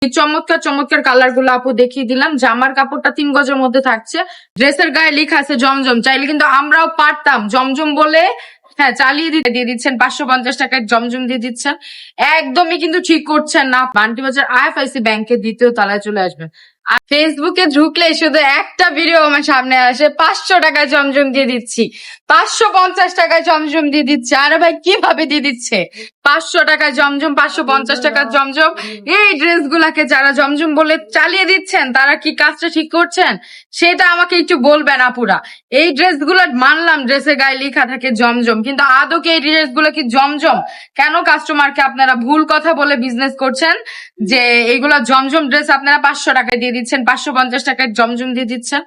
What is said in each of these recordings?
চমৎকার চমৎকার কালার গুলো আপু দেখিয়ে দিলাম। জামার কাপড়টা 3 গজের মধ্যে থাকছে, ড্রেসের গায়ে লেখা আছে জমজম। চাইলে কিন্তু আমরাও পারতাম জমজম বলে হ্যাঁ চালিয়ে দিয়ে দিচ্ছেন 550 টাকায় জমজম দিয়ে দিচ্ছেন। একদমই কিন্তু ঠিক করছেন না। বান্টি বাজার IFIC ব্যাংকের 2য় তলায় চলে আসবেন। আর ফেসবুকে ঢুকলে শুধু একটা ভিডিও আমার সামনে আসে 500 টাকায় জমজম দিয়ে দিচ্ছি, 550 টাকায় জমজম দিয়ে দিচ্ছে। আরে ভাই কিভাবে দিয়ে দিচ্ছে 500 টাকায় জমজম, 550 টাকার জমজম? এই ড্রেস গুলাকে যারা জমজম বলে চালিয়ে দিচ্ছেন তারা কি কাজটা ঠিক করছেন সেটা আমাকে একটু বলবেন আপুরা। এই ড্রেস গুলো মানলাম ড্রেসের গায়ে লেখা থাকে জমজম, কিন্তু আদৌ কি এই ড্রেস গুলো কি জমজম? কেন কাস্টমারকে আপনারা ভুল কথা বলে বিজনেস করছেন যে এইগুলা জমজম ড্রেস আপনারা 500 টাকায় দিয়ে দিচ্ছেন, 550 টাকায় জমজম দিয়ে দিচ্ছেন?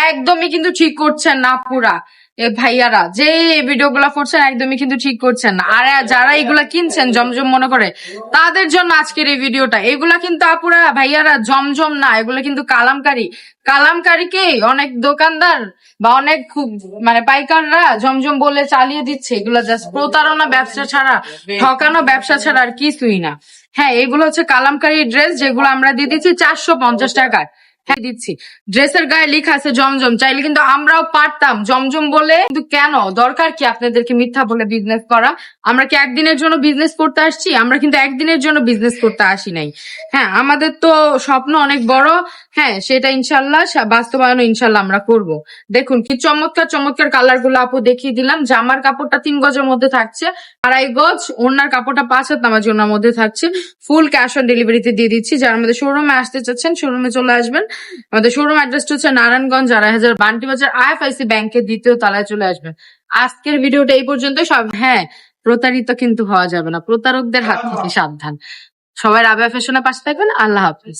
একদমই কিন্তু ঠিক করছেন না আপুরা। এ ভাইয়ারা যে এই ভিডিও গুলা করছেন একদমই কিন্তু ঠিক করছেন না। আর যারা এগুলা কিনছেন জমজম মনে করে তাদের জন্য আজকের এই ভিডিওটা। এগুলা কিন্তু আপুরা ভাইয়ারা জমজম না, এগুলা কিন্তু কালামকারী। কালামকারীকে অনেক দোকানদার বা অনেক খুব মানে পাইকাররা জমজম বলে চালিয়ে দিচ্ছে। এগুলা জাস্ট প্রতারণা ব্যবসা ছাড়া, ঠকানো ব্যবসা ছাড়া আর কিছুই না। হ্যাঁ এগুলো হচ্ছে কালামকারী ড্রেস, যেগুলো আমরা দিয়ে দিচ্ছি 450 টাকায়। হ্যাঁ দিচ্ছি, ড্রেসের গায়ে লেখা আছে জমজম। চাইলে কিন্তু আমরাও পারতাম জমজম বলে, কিন্তু কেন দরকার কি আপনাদেরকে মিথ্যা বলে বিজনেস করা? আমরা কি একদিনের জন্য বিজনেস করতে আসছি? আমরা কিন্তু একদিনের জন্য বিজনেস করতে আসি নাই। হ্যাঁ আমাদের তো স্বপ্ন অনেক বড়। হ্যাঁ সেটা ইনশাল্লাহ বাস্তবায়ন ইনশাল্লাহ আমরা করব। দেখুন কি চমৎকার চমৎকার কালার গুলো আপু দেখিয়ে দিলাম। জামার কাপড়টা 3 গজের মধ্যে থাকছে, 2.5 গজ। ওড়নার কাপড়টা 5 হাত নামার জন্য মধ্যে থাকছে। ফুল ক্যাশ অন ডেলিভারিতে দিয়ে দিচ্ছি। যারা আমাদের শোরুমে আসতে চাচ্ছেন শোরুমে চলে আসবেন। আমাদের শোরুম অ্যাড্রেসটা হচ্ছে নারায়ণগঞ্জ হাজার বান্টি বাজার IFIC ব্যাংকের 2য় তলায় চলে আসবেন। আজকের ভিডিওটা এই পর্যন্ত। সব হ্যাঁ প্রতারিত কিন্তু হওয়া যাবে না, প্রতারকদের হাত থেকে সাবধান। সবাই রাবেয়া ফ্যাশনের পাশে থাকবেন। আল্লাহ হাফেজ।